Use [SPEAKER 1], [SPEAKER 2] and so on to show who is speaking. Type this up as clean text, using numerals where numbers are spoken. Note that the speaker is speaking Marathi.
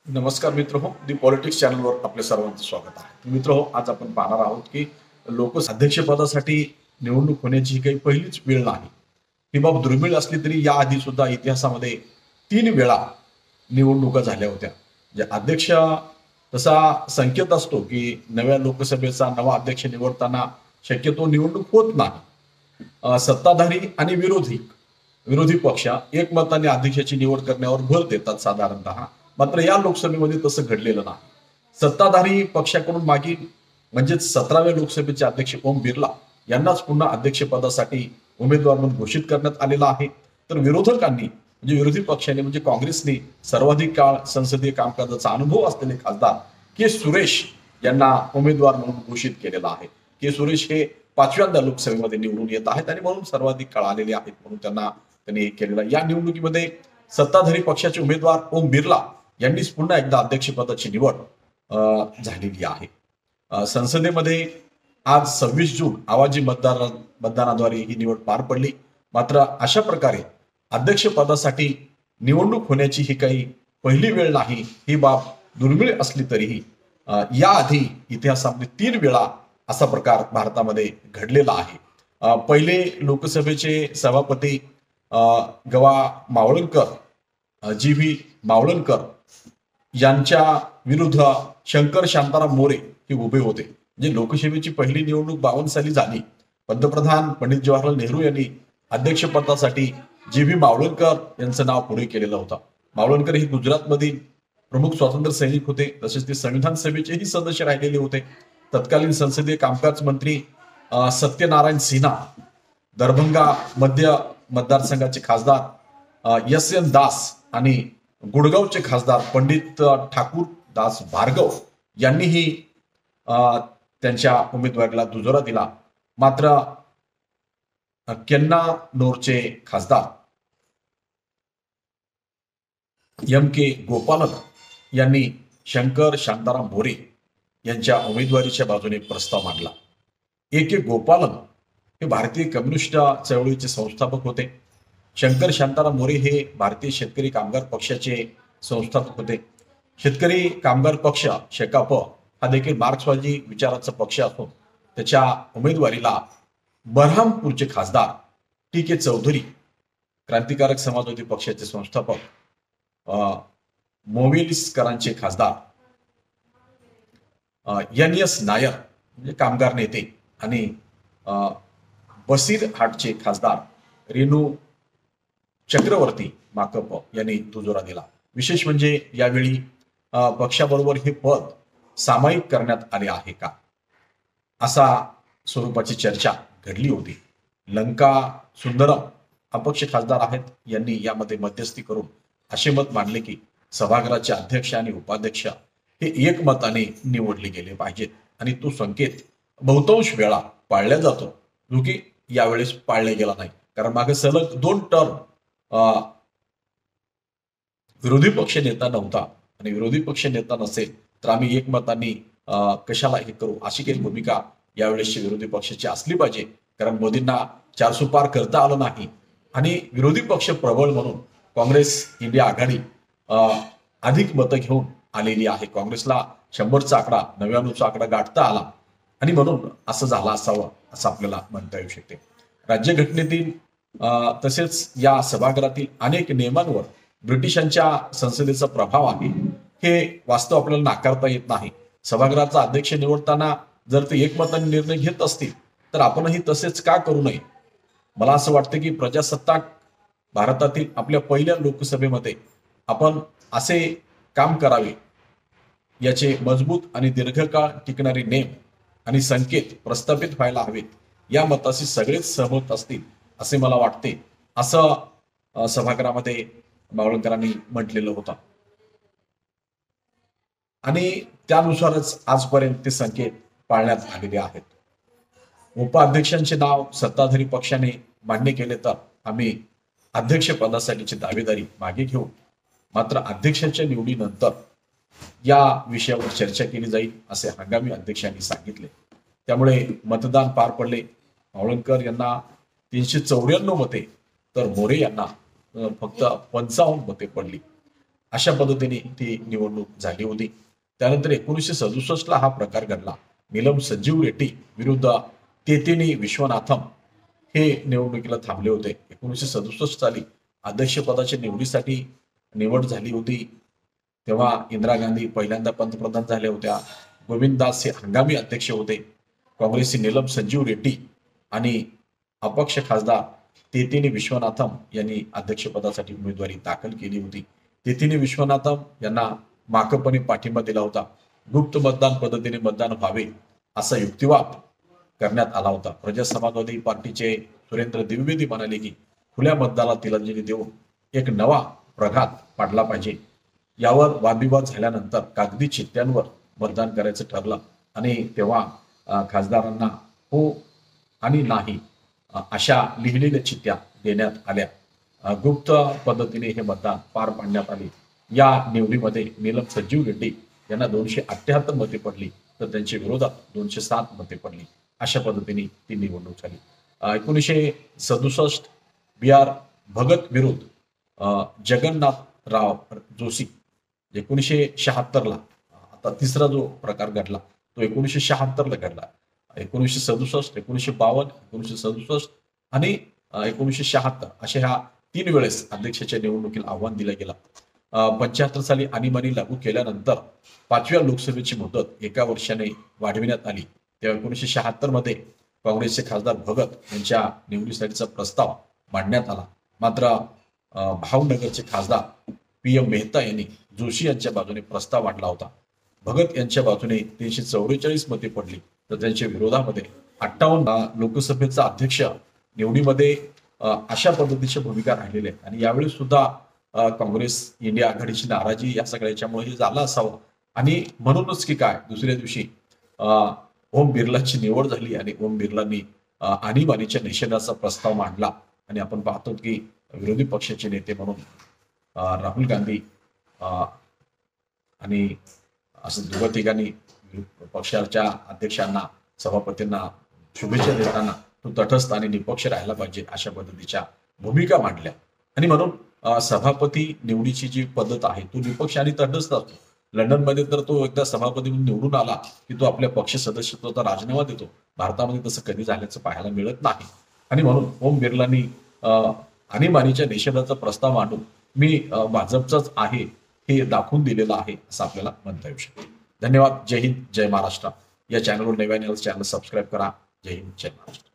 [SPEAKER 1] नमस्कार मित्र हो, दी पॉलिटिक्स चॅनलवर आपल्या सर्वांचं स्वागत आहे. मित्र हो, आज आपण पाहणार आहोत की अध्यक्षपदासाठी निवडणूक होण्याची ही काही पहिलीच वेळ नाही. ही बाब दुर्मिळ असली तरी याआधी सुद्धा इतिहासामध्ये 3 वेळा निवडणुका झाल्या होत्या. जे अध्यक्ष तसा संकेत असतो की नव्या लोकसभेचा नवा अध्यक्ष निवडताना शक्यतो निवडणूक होत नाही. सत्ताधारी आणि विरोधी पक्ष एकमताने अध्यक्षाची निवड करण्यावर भर देतात साधारणतः. मात्र या लोकसभेमध्ये तसं घडलेलं नाही. सत्ताधारी पक्षाकडून मागील म्हणजेच 17व्या लोकसभेचे अध्यक्ष ओम बिर्ला यांनाच पुन्हा अध्यक्षपदासाठी उमेदवार म्हणून घोषित करण्यात आलेला आहे. तर विरोधकांनी म्हणजे विरोधी पक्षाने म्हणजे काँग्रेसने सर्वाधिक काळ संसदीय कामकाजाचा अनुभव असलेले खासदार के सुरेश यांना उमेदवार म्हणून घोषित केलेला आहे. के सुरेश हे 5व्यांदा लोकसभेमध्ये निवडून येत आहेत आणि म्हणून सर्वाधिक काळ आलेले आहेत म्हणून त्यांनी केलेला. या निवडणुकीमध्ये सत्ताधारी पक्षाचे उमेदवार ओम बिर्ला यांनीच पुन्हा एकदा अध्यक्षपदाची निवड झालेली आहे. संसदेमध्ये आज 26 जून आवाजी मतदानाद्वारे ही निवड पार पडली. मात्र अशा प्रकारे अध्यक्षपदासाठी निवडणूक होण्याची ही काही पहिली वेळ नाही. ही बाब दुर्मिळ असली तरीही याआधी इतिहासामध्ये 3 वेळा असा प्रकार भारतामध्ये घडलेला आहे. पहिले लोकसभेचे सभापती गवा मावळणकर जी व्ही मावळणकर यांच्या विरुद्ध शंकर शांताराम मोरे हे उभे होते. म्हणजे लोकसभेची पहिली निवडणूक 52 साली झाली. पंतप्रधान पंडित जवाहरलाल नेहरू यांनी अध्यक्षपदासाठी जी व्ही मावळणकर यांचं नाव पुढे केलेलं होतं. मावळणकर हे गुजरातमधील प्रमुख स्वातंत्र्य सैनिक होते. तसेच ते संविधान सभेचेही सदस्य राहिलेले होते. तत्कालीन संसदीय कामकाज मंत्री सत्यनारायण सिन्हा, दरभंगा मध्य मतदारसंघाचे खासदार एस एन दास आणि गुडगावचे खासदार पंडित ठाकूर दास भार्गव यांनीही त्यांच्या उमेदवारीला दुजोरा दिला. मात्र केन्नानोरचे खासदार एम के गोपालन यांनी शंकर शांताराम मोरे यांच्या उमेदवारीच्या बाजूने प्रस्ताव मांडला. ए के गोपालन हे भारतीय कम्युनिस्ट चळवळीचे संस्थापक होते. शंकर शांताराम मोरे हे भारतीय शेतकरी कामगार पक्षाचे संस्थापक होते. शेतकरी कामगार पक्ष शेकाप हा देखील मार्क्सवादी विचाराचा पक्ष असून त्याच्या उमेदवारीला बरहामपूरचे खासदार टी के चौधरी, क्रांतिकारक समाजवादी पक्षाचे संस्थापक मोवेलिसकरांचे खासदार एन एस नायर म्हणजे कामगार नेते आणि बसीरहाटचे खासदार रेणू चक्रवर्ती माकप यांनी दुजोरा दिला. विशेष म्हणजे यावेळी पक्षाबरोबर हे पद सामायिक करण्यात आले आहे का असा स्वरूपाची चर्चा घडली होती. लंका सुंदरम अपक्ष खासदार आहेत. यांनी यामध्ये मध्यस्थी करून असे मत मांडले की सभागृहाचे अध्यक्ष आणि उपाध्यक्ष हे एकमताने निवडले गेले पाहिजेत आणि तो संकेत बहुतांश वेळा पाळला जातो, जो की यावेळेस पाळला गेला नाही. कारण मागे सलग 2 टर्म विरोधी पक्ष नेता नव्हता आणि विरोधी पक्ष नेता नसेल तर आम्ही एकमताने कशाला हे करू अशी काही भूमिका यावेळेसची विरोधी पक्षाची असली पाहिजे. कारण मोदींना 400 पार करता आलं नाही आणि विरोधी पक्ष प्रबळ म्हणून काँग्रेस इंडिया आघाडी अधिक मतं घेऊन आलेली आहे. काँग्रेसला 100चा आकडा 99चा आकडा गाठता आला आणि म्हणून असं झालं असावं असं आपल्याला म्हणता येऊ शकते. राज्यघटनेतील तसेच या सभागृहातील अनेक नियमांवर ब्रिटिशांच्या संसदेचा प्रभाव आहे हे वास्तव आपल्याला नाकारता येत नाही. सभागृहाचा अध्यक्ष निवडताना जर ते एकमताने निर्णय घेत असतील तर आपणही तसेच का करू नये. मला असं वाटतं की प्रजासत्ताक भारतातील आपल्या पहिल्या लोकसभेमध्ये आपण असे काम करावे, याचे मजबूत आणि दीर्घकाळ टिकणारे नेम आणि संकेत प्रस्थापित व्हायला हवेत. या मताशी सगळेच सहमत असतील असे मला वाटते, असं सभागृहामध्ये मावळणकरांनी म्हटलेलं होतं आणि त्यानुसारच आजपर्यंत ते संकेत पाळण्यात आलेले आहेत. उपाध्यक्षांचे नाव सत्ताधारी पक्षाने मान्य केले तर आम्ही अध्यक्षपदासाठीची दावेदारी मागे घेऊ. मात्र अध्यक्षाच्या निवडीनंतर या विषयावर चर्चा केली जाईल असे हंगामी अध्यक्षांनी सांगितले. त्यामुळे मतदान पार पडले. मावळणकर यांना 394 मते तर मोरे यांना फक्त 55 मते पडली. अशा पद्धतीने ती निवडणूक झाली होती. त्यानंतर 1967 ला हा प्रकार घडला. नीलम संजीव रेड्डी विरुद्ध तेतेनी विश्वनाथम हे निवडणुकीला थांबले होते. 1967 साली अध्यक्षपदाच्या निवडीसाठी निवड झाली होती. तेव्हा इंदिरा गांधी पहिल्यांदा पंतप्रधान झाल्या होत्या. गोविंददास हे हंगामी अध्यक्ष होते. काँग्रेसचे नीलम संजीव रेड्डी आणि अपक्ष खासदार तेतेनी विश्वनाथम यांनी अध्यक्षपदासाठी उमेदवारी दाखल केली होती. तेतेनी विश्वनाथम यांना माकपने पाठिंबा दिला होता. गुप्त मतदान पद्धतीने मतदान व्हावे असा युक्तिवाद करण्यात आला होता. प्रजा समाजवादी पार्टीचे सुरेंद्र द्विवेदी म्हणाले की खुल्या मतदानाला तिलांजली देऊन एक नवा प्रघात पाडला पाहिजे. यावर वादविवाद झाल्यानंतर कागदी चिठ्ठ्यांवर मतदान करायचं ठरलं आणि तेव्हा खासदारांना हो आणि नाही अशा लिहिलेल्या चिठ्ठ्या देण्यात आल्या. गुप्त पद्धतीने हे मतदान पार पाडण्यात आले. या निवडीमध्ये नीलम संजीव रेड्डी यांना 278 मते पडली तर त्यांच्या विरोधात 207 मते पडली. अशा पद्धतीने ती निवडणूक झाली. 1967 बी आर भगत विरुद्ध जगन्नाथराव जोशी 1976 ला आता तिसरा जो प्रकार घडला तो 1976 ला घडला. 1967, 1952, 1967 आणि 1976 अशा ह्या 3 वेळेस अध्यक्षाच्या निवडणुकीला आव्हान दिलं गेलं. 75 साली आणीबाणी लागू केल्यानंतर 5व्या लोकसभेची मुदत 1 वर्षाने वाढविण्यात आली. तेव्हा 1976 मध्ये काँग्रेसचे खासदार भगत यांच्या निवडीसाठीचा प्रस्ताव मांडण्यात आला. मात्र भावनगरचे खासदार PM मेहता यांनी जोशी यांच्या बाजूने प्रस्ताव मांडला होता. भगत यांच्या बाजूने 344 मते पडली तर त्यांच्या विरोधामध्ये 58 लोकसभेचा अध्यक्ष निवडीमध्ये अशा पद्धतीच्या भूमिका राहिलेल्या आहेत. आणि यावेळी सुद्धा काँग्रेस इंडिया आघाडीची नाराजी या सगळ्याच्यामुळे हे झालं असावं. आणि म्हणूनच की काय दुसऱ्या दिवशी ओम बिर्लाची निवड झाली आणि ओम बिर्लांनी आणीबाणीच्या निषेधाचा प्रस्ताव मांडला. आणि आपण पाहतो की विरोधी पक्षाचे नेते म्हणून राहुल गांधी आणि असं दोघं तिघांनी पक्षाच्या अध्यक्षांना सभापतींना शुभेच्छा देताना तो तटस्थ आणि निपक्ष राहायला पाहिजे अशा पद्धतीच्या भूमिका मांडल्या. आणि म्हणून सभापती निवडीची जी पद्धत आहे तो निपक्ष आणि तटस्थ असतो. लंडनमध्ये तर तो एकदा सभापती म्हणून निवडून आला की तो आपल्या पक्ष सदस्यत्वाचा राजीनामा देतो. भारतामध्ये तसं कधी झाल्याचं पाहायला मिळत नाही. आणि म्हणून ओम बिर्लांनी आणीबाणीच्या निषेधाचा प्रस्ताव मांडून मी भाजपचाच आहे हे दाखवून दिलेलं आहे असं आपल्याला म्हणता येऊ शकते. धन्यवाद. जय हिंद, जय महाराष्ट्र. या चॅनलवर नव्याने चॅनल सबस्क्राईब करा. जय हिंद, जय महाराष्ट्र.